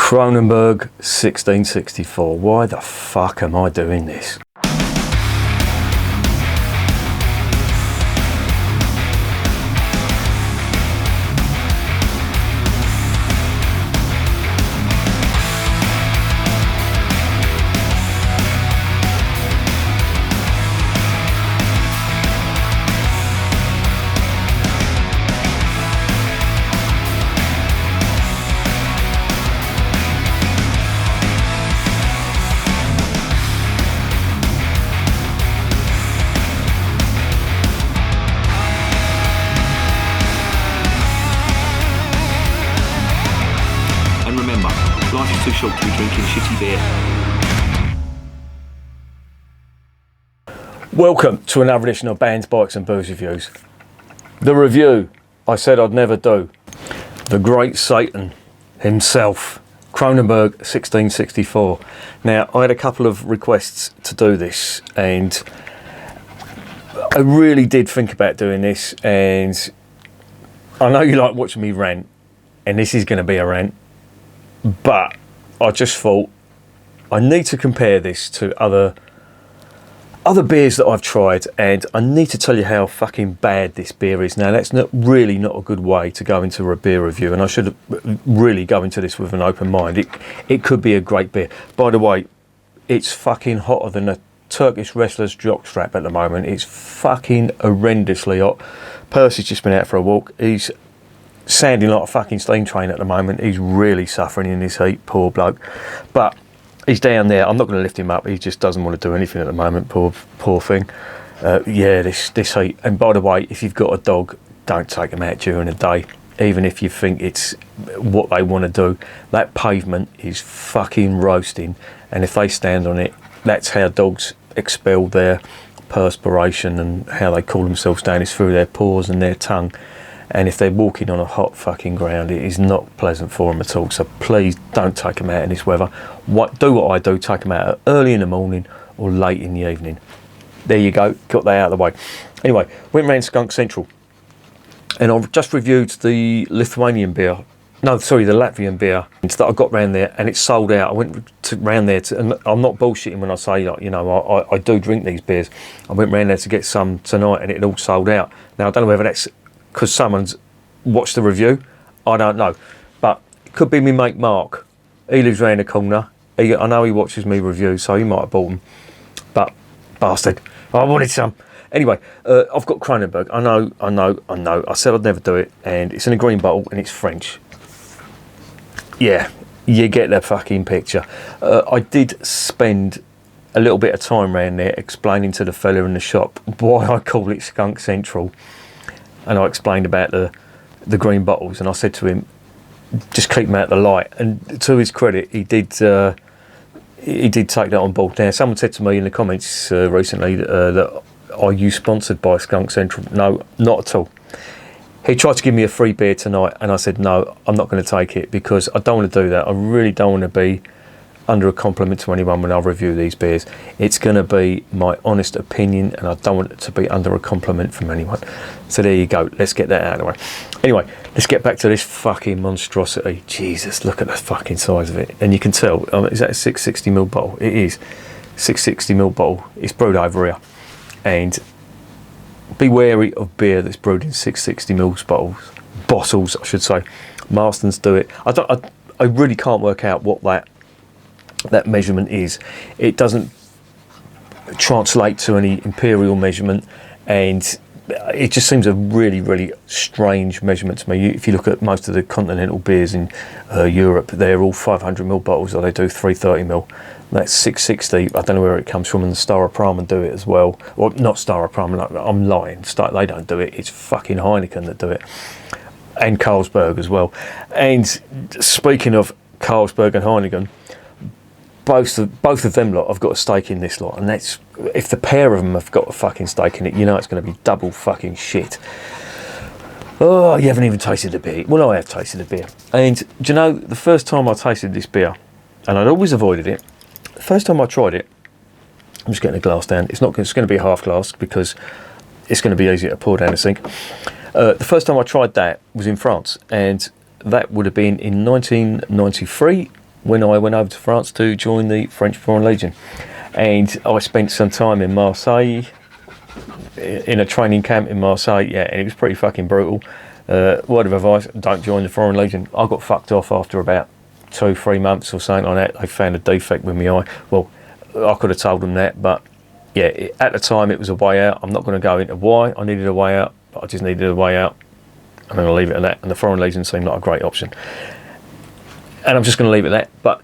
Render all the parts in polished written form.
Kronenbourg 1664. Why the fuck am I doing this? Life is too short to be drinking shitty beer. Welcome to another edition of Bands, Bikes and Booze Reviews. The review I said I'd never do. The great Satan himself, Kronenbourg 1664. Now, I had a couple of requests to do this, and I really did think about doing this, and I know you like watching me rant, and this is going to be a rant. But I just thought I need to compare this to other beers that I've tried, and I need to tell you how fucking bad this beer is. Now, that's not a good way to go into a beer review, and I should really go into this with an open mind. It could be a great beer. By the way, it's fucking hotter than a Turkish wrestler's jockstrap at the moment. It's fucking horrendously hot. Percy's just been out for a walk. He's sounding like a fucking steam train at the moment. He's really suffering in this heat, poor bloke. But he's down there. I'm not going to lift him up. He just doesn't want to do anything at the moment, poor thing. Yeah, this heat. And by the way, if you've got a dog, don't take them out during the day, even if you think it's what they want to do. That pavement is fucking roasting, and if they stand on it, that's how dogs expel their perspiration, and how they cool themselves down is through their paws and their tongue. And if they're walking on a hot fucking ground, it is not pleasant for them at all. So please don't take them out in this weather. Do what I do, take them out early in the morning or late in the evening. There you go, got that out of the way. Anyway, went round Skunk Central, and I've just reviewed the Lithuanian beer. No, sorry, the Latvian beer that I got round there, and it's sold out. I went round there, and I'm not bullshitting when I say, like, you know, I do drink these beers. I went round there to get some tonight, and it all sold out. Now, I don't know whether that's because someone's watched the review, I don't know, but it could be me mate Mark. He lives round the corner. I know he watches me review, so he might have bought them, but bastard, I wanted some. Anyway, I've got Kronenbourg. I know. I said I'd never do it, and it's in a green bottle, and it's French. Yeah, you get the fucking picture. I did spend a little bit of time round there explaining to the fella in the shop why I call it Skunk Central. And I explained about the green bottles, and I said to him, just keep them out of the light. And to his credit, he did take that on board. Now, someone said to me in the comments recently that are you sponsored by Skunk Central? No, not at all. He tried to give me a free beer tonight, and I said, no, I'm not going to take it, because I don't want to do that. I really don't want to be under a compliment to anyone when I review these beers. It's going to be my honest opinion, and I don't want it to be under a compliment from anyone. So there you go, let's get that out of the way. Anyway, let's get back to this fucking monstrosity. Jesus, look at the fucking size of it. And you can tell, is that a 660ml bottle? It is. 660ml bottle. It's brewed over here. And be wary of beer that's brewed in 660ml bottles, I should say. Marston's do it. I really can't work out what that measurement is. It doesn't translate to any imperial measurement, and it just seems a really, really strange measurement to me. If you look at most of the continental beers in Europe, they're all 500ml bottles, or they do 330ml. That's 660. I don't know where it comes from, and the Aroma do it as well. Well, not Aroma, I'm lying. They don't do it. It's fucking Heineken that do it, and Carlsberg as well. And speaking of Carlsberg and Heineken, both of them lot have got a stake in this lot, and that's, if the pair of them have got a fucking stake in it, you know it's going to be double fucking shit. Oh, you haven't even tasted the beer. Well, I have tasted the beer, and do you know, the first time I tasted this beer, and I'd always avoided it, the first time I tried it, I'm just getting a glass down, it's going to be a half glass, because it's going to be easier to pour down the sink. The first time I tried that was in France, and that would have been in 1993, when I went over to France to join the French Foreign Legion. And I spent some time in Marseille, in a training camp in Marseille, yeah, and it was pretty fucking brutal. Word of advice, don't join the Foreign Legion. I got fucked off after about 2-3 months or something like that. They found a defect with my eye. Well, I could have told them that, but yeah, at the time it was a way out. I'm not going to go into why I needed a way out, but I just needed a way out. I'm going to leave it at that. And the Foreign Legion seemed like a great option. And I'm just going to leave it at that. But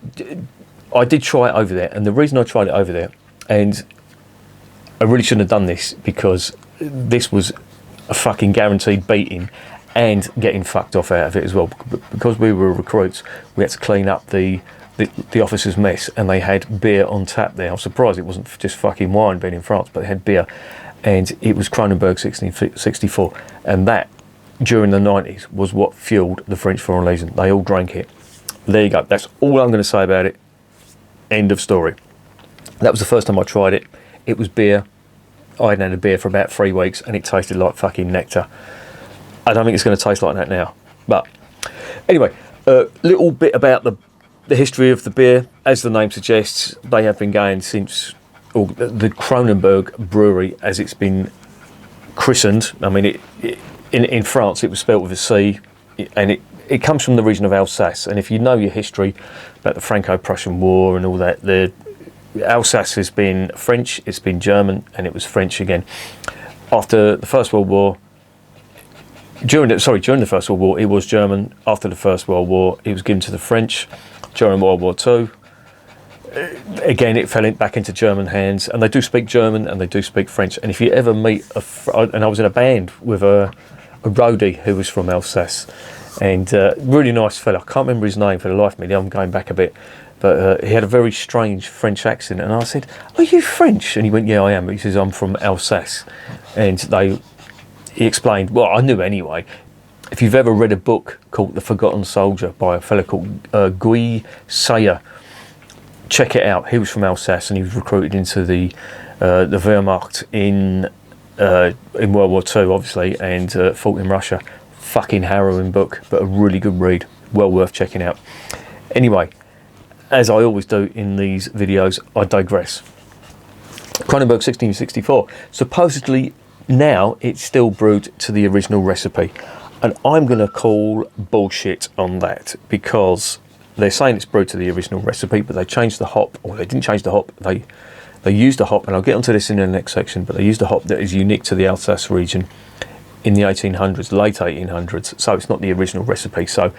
I did try it over there. And the reason I tried it over there, and I really shouldn't have done this, because this was a fucking guaranteed beating and getting fucked off out of it as well. Because we were recruits, we had to clean up the officers' mess, and they had beer on tap there. I was surprised it wasn't just fucking wine being in France, but they had beer. And it was Kronenbourg 1664. And that, during the 90s, was what fueled the French Foreign Legion. They all drank it. There you go. That's all I'm going to say about it. End of story. That was the first time I tried it. It was beer. I hadn't had a beer for about 3 weeks, and it tasted like fucking nectar. I don't think it's going to taste like that now. But anyway, a little bit about the history of the beer. As the name suggests, they have been going since the Kronenbourg Brewery, as it's been christened. I mean, in France, it was spelt with a C, and it comes from the region of Alsace. And if you know your history about the Franco-Prussian War and all that, Alsace has been French, it's been German, and it was French again. After the First World War, during the First World War, it was German. After the First World War, it was given to the French. During World War II, again, it fell back into German hands. And they do speak German and they do speak French. And if you ever meet and I was in a band with a roadie who was from Alsace, and really nice fella. I can't remember his name for the life of me. I'm going back a bit. But he had a very strange French accent. And I said, "Are you French?" And he went, "Yeah, I am." He says, "I'm from Alsace." And he explained, well, I knew anyway. If you've ever read a book called The Forgotten Soldier by a fella called Guy Sayer, check it out. He was from Alsace, and he was recruited into the Wehrmacht in World War II, obviously, and fought in Russia. Fucking harrowing book, but a really good read. Well worth checking out. Anyway, as I always do in these videos, I digress. Kronenbourg 1664. Supposedly now it's still brewed to the original recipe. And I'm going to call bullshit on that, because they're saying it's brewed to the original recipe, but they changed the hop, or they didn't change the hop. They used a hop, and I'll get onto this in the next section, but they used a hop that is unique to the Alsace region in the 1800s, late 1800s. So it's not the original recipe. So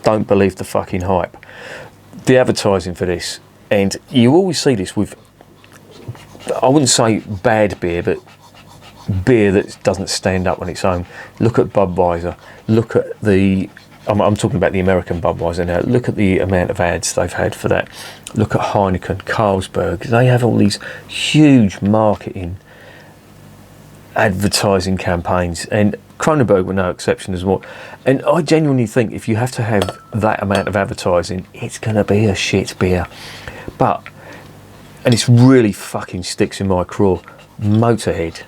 don't believe the fucking hype. The advertising for this, and you always see this with, I wouldn't say bad beer, but beer that doesn't stand up on its own. Look at Budweiser. Look at I'm talking about the American Budweiser now. Look at the amount of ads they've had for that. Look at Heineken, Carlsberg. They have all these huge marketing, advertising campaigns, and Kronenbourg were no exception as well. And I genuinely think if you have to have that amount of advertising, it's going to be a shit beer. And it's really fucking sticks in my craw. Motorhead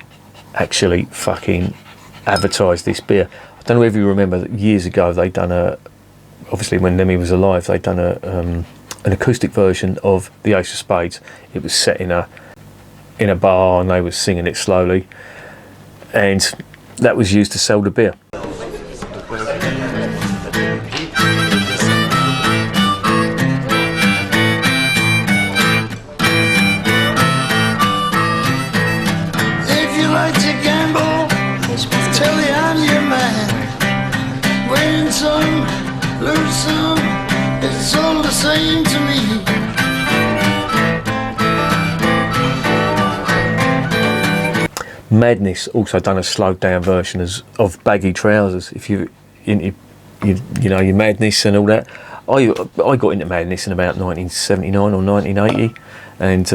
actually fucking advertised this beer. I don't know if you remember that years ago they'd done obviously when Lemmy was alive, they'd done an acoustic version of the Ace of Spades. It was set in a bar, and they were singing it slowly, and that was used to sell the beer. It's all the same to me. Madness also done a slowed down version of baggy trousers. If you know your Madness and all that. I got into Madness in about 1979 or 1980, and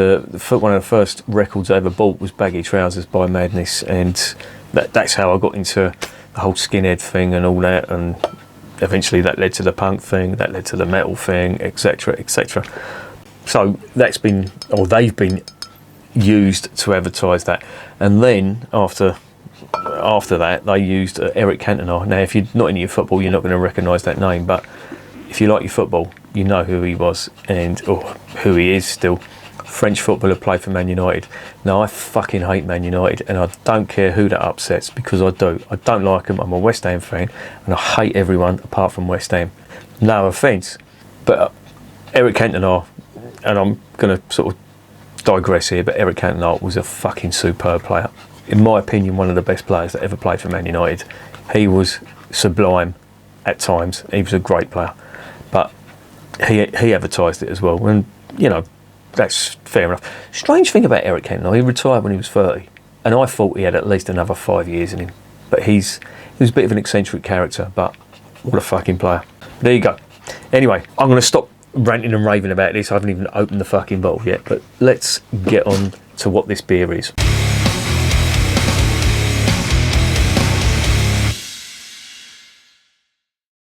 one of the first records I ever bought was Baggy Trousers by Madness, and that's how I got into the whole skinhead thing and all that, and eventually that led to the punk thing, that led to the metal thing, etc, etc. So they've been used to advertise that. And then after that they used Eric Cantona. Now if you're not into your football, you're not going to recognise that name, but if you like your football, you know who he was or who he is still. French footballer, played for Man United. Now, I fucking hate Man United, and I don't care who that upsets, because I do. I don't like them. I'm a West Ham fan, and I hate everyone apart from West Ham. No offence, but Eric Cantona, and I'm going to sort of digress here, but Eric Cantona was a fucking superb player. In my opinion, one of the best players that ever played for Man United. He was sublime at times. He was a great player, but he advertised it as well, and you know, that's fair enough. Strange thing about Eric Cantona, he retired when he was 30, and I thought he had at least another 5 years in him. But he was a bit of an eccentric character, but what a fucking player. There you go. Anyway, I'm going to stop ranting and raving about this. I haven't even opened the fucking bottle yet, but let's get on to what this beer is.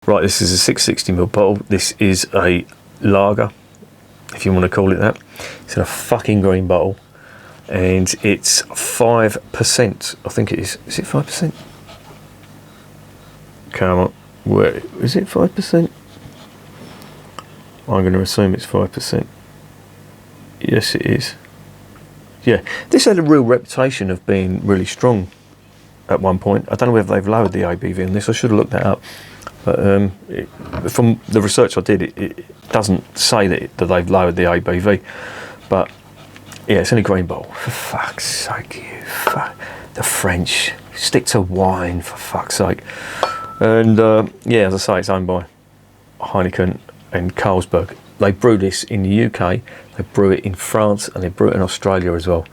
Right, this is a 660ml bottle. This is a lager, if you want to call it that. It's in a fucking green bottle, and it's 5%. I think it is. Is it 5%? Come on, where is it? 5%? I'm going to assume it's 5%. Yes, it is. Yeah, this had a real reputation of being really strong at one point. I don't know whether they've lowered the ABV on this. I should have looked that up. But from the research I did, it doesn't say that they've lowered the ABV. But yeah, it's in a green bottle. For fuck's sake, the French stick to wine, for fuck's sake. And yeah, as I say, it's owned by Heineken and Carlsberg. They brew this in the UK, they brew it in France, and they brew it in Australia as well.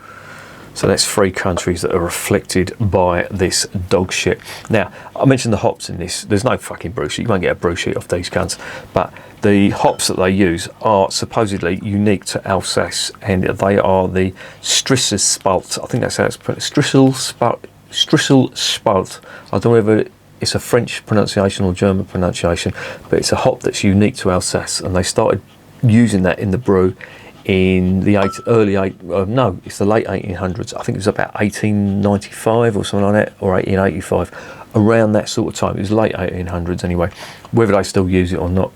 So that's 3 countries that are afflicted by this dog shit. Now, I mentioned the hops in this. There's no fucking brew sheet. You won't get a brew sheet off these cunts. But the hops that they use are supposedly unique to Alsace, and they are the Strisselspalt. I think that's how it's pronounced. Strisselspalt. I don't know whether it's a French pronunciation or German pronunciation, but it's a hop that's unique to Alsace, and they started using that in the brew in the it's the late 1800s. I think it was about 1895 or something like that, or 1885, around that sort of time. It was late 1800s anyway. Whether they still use it or not,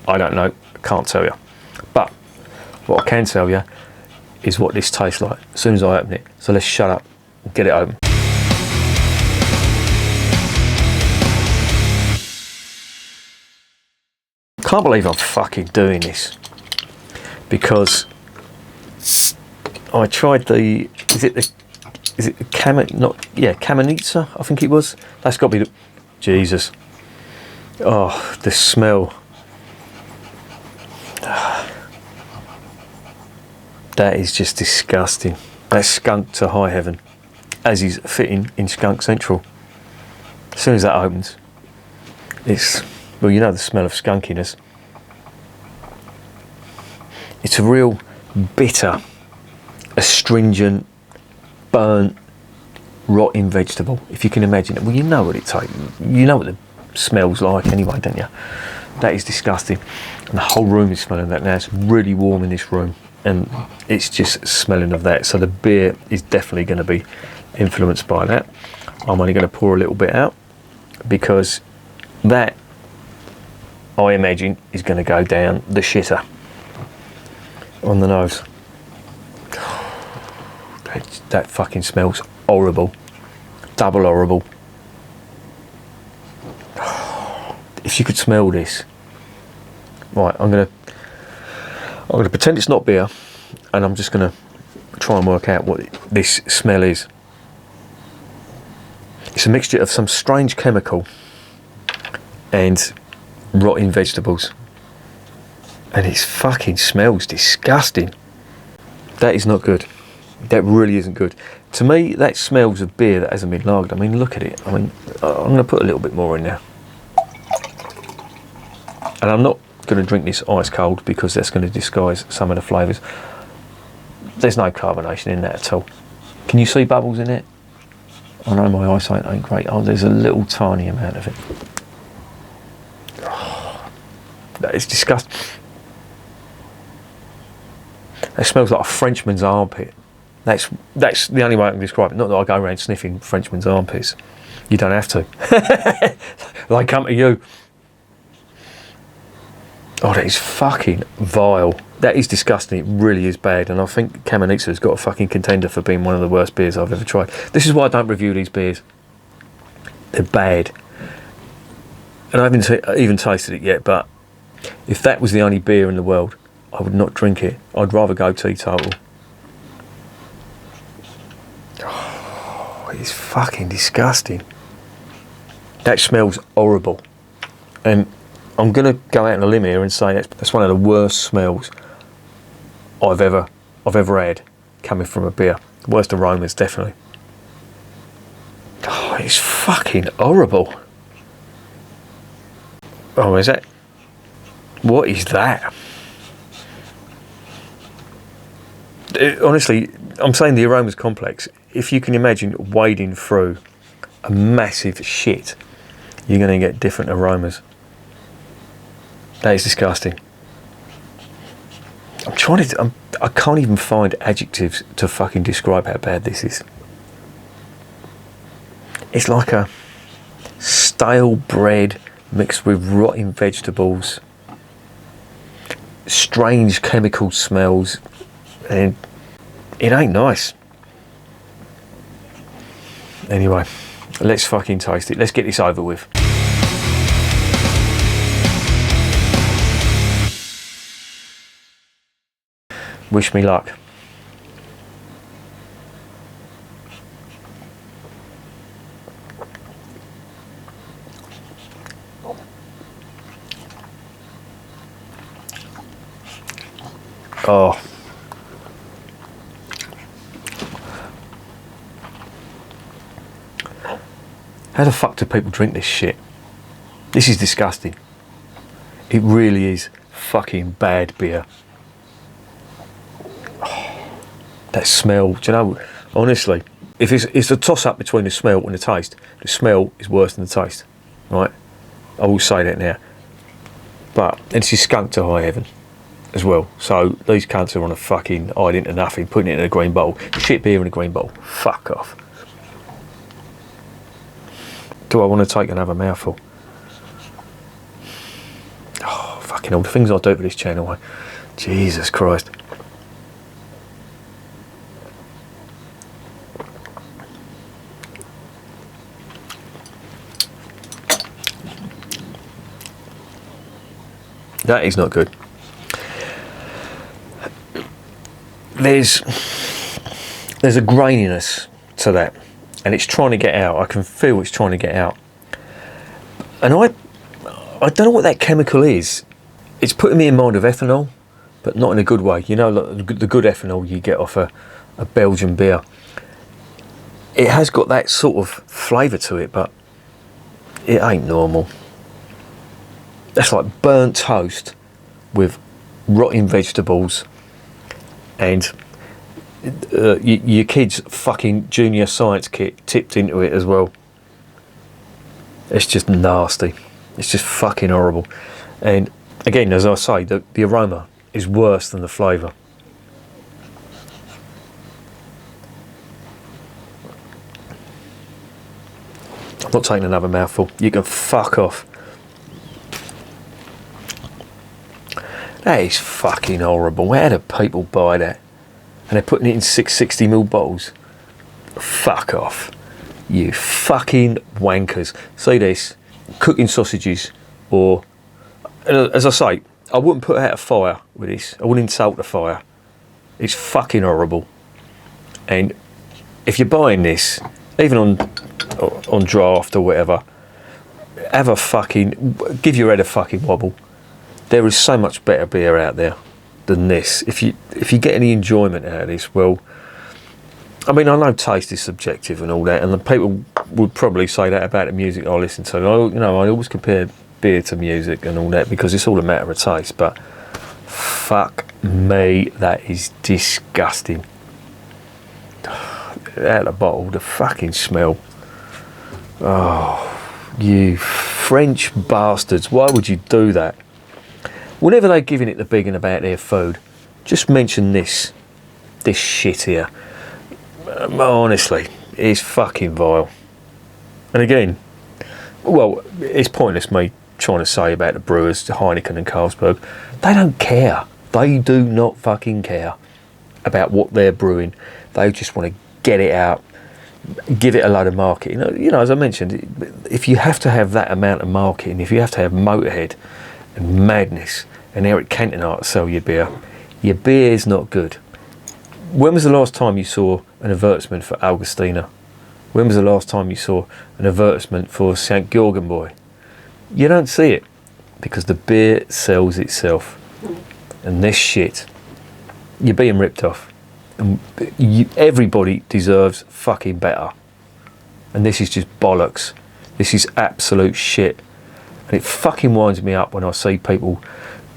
I don't know, can't tell you. But what I can tell you is what this tastes like as soon as I open it. So let's shut up and get it open. Can't believe I'm fucking doing this, because I tried the Kamenitsa, I think it was. That's got to be the, Jesus. Oh, the smell. That is just disgusting. That's skunk to high heaven, as is fitting in Skunk Central. As soon as that opens, it's, well, you know the smell of skunkiness. It's a real bitter, astringent, burnt, rotting vegetable, if you can imagine it. Well, you know what it tastes. You know what it smells like anyway, don't you? That is disgusting. And the whole room is smelling that now. It's really warm in this room, and it's just smelling of that. So the beer is definitely going to be influenced by that. I'm only going to pour a little bit out, because that, I imagine, is going to go down the shitter on the nose. That fucking smells horrible. Double horrible. If you could smell this. Right, I'm gonna pretend it's not beer, and I'm just gonna try and work out what this smell is. It's a mixture of some strange chemical and rotting vegetables, and it fucking smells disgusting. That is not good. That really isn't good. To me, that smells of beer that hasn't been lagered. I mean, look at it. I mean, I'm going to put a little bit more in there. And I'm not going to drink this ice cold, because that's going to disguise some of the flavours. There's no carbonation in that at all. Can you see bubbles in it? I know my eyesight ain't great. Oh, there's a little tiny amount of it. Oh, that is disgusting. It smells like a Frenchman's armpit. That's the only way I can describe it. Not that I go around sniffing Frenchman's armpits. You don't have to. They come to you. Oh, that is fucking vile. That is disgusting. It really is bad. And I think Kamenitsa's got a fucking contender for being one of the worst beers I've ever tried. This is why I don't review these beers. They're bad. And I haven't even tasted it yet, but if that was the only beer in the world, I would not drink it. I'd rather go teetotal. Oh, it's fucking disgusting. That smells horrible. And I'm going to go out on a limb here and say that's one of the worst smells I've ever had coming from a beer. Worst aromas, definitely. Oh, it's fucking horrible. Oh, is that? What is that? Honestly, I'm saying the aroma's complex. If you can imagine wading through a massive shit, you're going to get different aromas. That is disgusting. I can't even find adjectives to fucking describe how bad this is. It's like a stale bread mixed with rotting vegetables, strange chemical smells, and it ain't nice. Anyway, let's fucking taste it. Let's get this over with. Wish me luck. Oh. How the fuck do people drink this shit? This is disgusting. It really is fucking bad beer. That smell, do you know, honestly, if it's a toss-up between the smell and the taste, the smell is worse than the taste, right? I will say that now. But this is skunk to high heaven as well. So these cunts are on a fucking hide into nothing, putting it in a green bottle. Shit beer in a green bottle. Fuck off. Do I want to take another mouthful? Oh, fucking all the things I do for this channel. Jesus Christ. That is not good. There's a graininess to that, and it's trying to get out. I can feel it's trying to get out. And I don't know what that chemical is. It's putting me in mind of ethanol, but not in a good way. You know, like the good ethanol you get off a Belgian beer. It has got that sort of flavour to it, but it ain't normal. That's like burnt toast with rotting vegetables and your kid's fucking junior science kit tipped into it as well. It's just nasty. It's just fucking horrible. And again, as I say, the aroma is worse than the flavour. I'm not taking another mouthful. You can fuck off. That is fucking horrible. How do people buy that? And they're putting it in 660ml bottles. Fuck off. You fucking wankers. See this? Cooking sausages, or, as I say, I wouldn't put out a fire with this. I wouldn't insult the fire. It's fucking horrible. And if you're buying this, even on draft or whatever, give your head a fucking wobble. There is so much better beer out there than this. If you get any enjoyment out of this, well, I mean, I know taste is subjective and all that, and the people would probably say that about the music I listen to. I always compare beer to music and all that because it's all a matter of taste. But fuck me, that is disgusting. Out of the bottle, the fucking smell. Oh, you French bastards! Why would you do that? Whenever they're giving it the big and about their food, just mention this shit here. Honestly, it's fucking vile. And again, well, it's pointless me trying to say about the brewers, Heineken and Carlsberg, they don't care. They do not fucking care about what they're brewing. They just want to get it out, give it a load of marketing. You know, as I mentioned, if you have to have that amount of marketing, if you have to have Motorhead and Madness and Eric Cantona to sell your beer is not good. When was the last time you saw an advertisement for Augustina? When was the last time you saw an advertisement for St. Georgenboy? You don't see it because the beer sells itself. And this shit, you're being ripped off. And everybody deserves fucking better. And this is just bollocks. This is absolute shit. And it fucking winds me up when I see people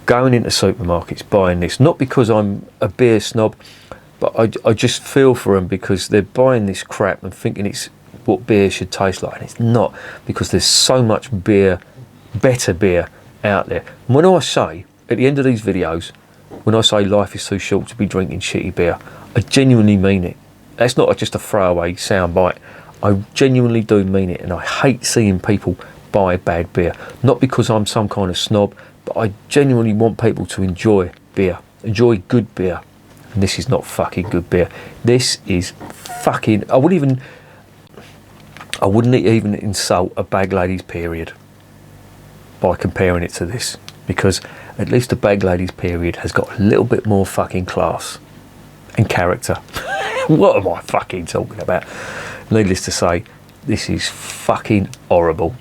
going into supermarkets buying this. Not because I'm a beer snob, but I just feel for them because they're buying this crap and thinking it's what beer should taste like. And it's not, because there's so much beer, better beer out there. And when I say, at the end of these videos, when I say life is too short to be drinking shitty beer, I genuinely mean it. That's not just a throwaway sound bite. I genuinely do mean it, and I hate seeing people buy bad beer. Not because I'm some kind of snob, but I genuinely want people to enjoy beer, enjoy good beer. And this is not fucking good beer. This is fucking... I wouldn't even insult a Bag Ladies period by comparing it to this, because at least the Bag Ladies period has got a little bit more fucking class and character. What am I fucking talking about? Needless to say, this is fucking horrible.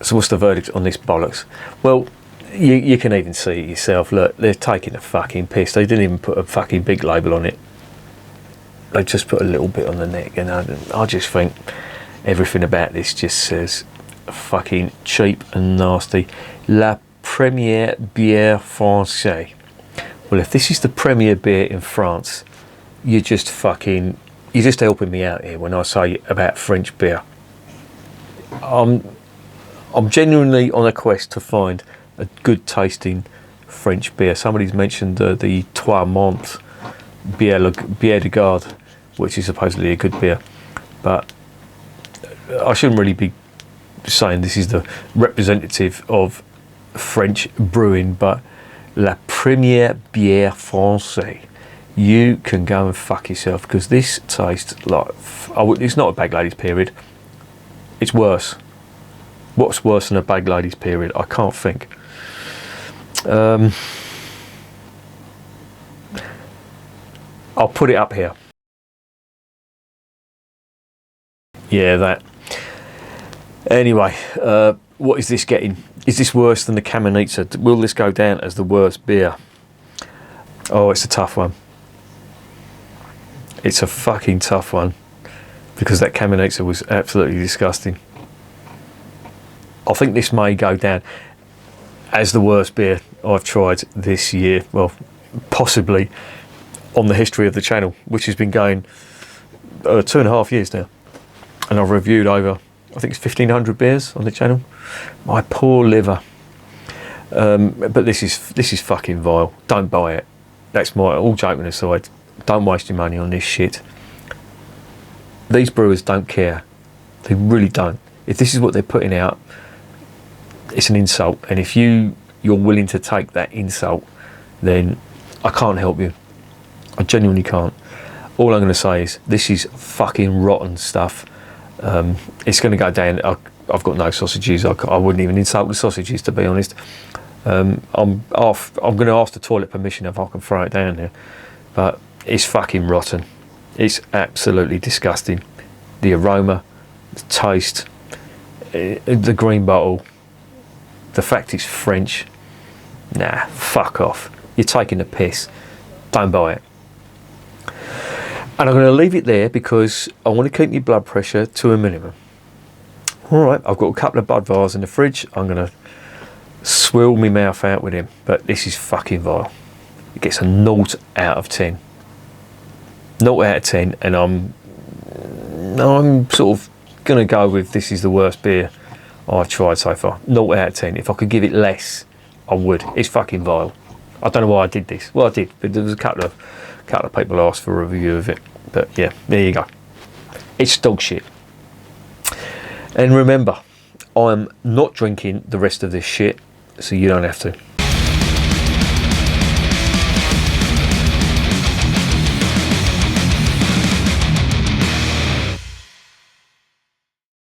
So what's the verdict on this bollocks? Well, you can even see it yourself. Look, they're taking a fucking piss. They didn't even put a fucking big label on it. They just put a little bit on the neck, and I just think everything about this just says fucking cheap and nasty. La première bière française. Well, if this is the premier beer in France, you're just helping me out here when I say about French beer. I'm genuinely on a quest to find a good tasting French beer. Somebody's mentioned the Trois Montes Bière de Garde, which is supposedly a good beer, but I shouldn't really be saying this is the representative of French brewing, but La Première Bière Française. You can go and fuck yourself, because this tastes like... it's not a Bag Ladies period. It's worse. What's worse than a Bag Ladies period? I can't think. I'll put it up here. Yeah, that. Anyway, what is this getting? Is this worse than the Kamenitsa? Will this go down as the worst beer? Oh, it's a tough one. It's a fucking tough one, because that Kamenitsa was absolutely disgusting. I think this may go down as the worst beer I've tried this year. Well, possibly on the history of the channel, which has been going 2.5 years now. And I've reviewed over, I think it's 1,500 beers on the channel. My poor liver. But this is fucking vile. Don't buy it. That's my, all joking aside, don't waste your money on this shit. These brewers don't care. They really don't. If this is what they're putting out, it's an insult. And if you're willing to take that insult, then I can't help you. I genuinely can't. All I'm going to say is this is fucking rotten stuff. It's going to go down. I've got no sausages. I wouldn't even insult the sausages, to be honest. I'm going to ask the toilet permission if I can throw it down there. But it's fucking rotten. It's absolutely disgusting. The aroma, the taste, the green bottle, the fact it's French. Nah, fuck off. You're taking the piss. Don't buy it. And I'm going to leave it there because I want to keep my blood pressure to a minimum. Alright, I've got a couple of Budweisers in the fridge. I'm going to swill my mouth out with him. But this is fucking vile. It gets a 0 out of 10. 0 out of 10, and I'm sort of going to go with this is the worst beer I've tried so far. 0 out of 10. If I could give it less, I would. It's fucking vile. I don't know why I did this. Well, I did, but there was a couple of people asked for a review of it. But yeah, there you go. It's dog shit. And remember, I'm not drinking the rest of this shit, so you don't have to.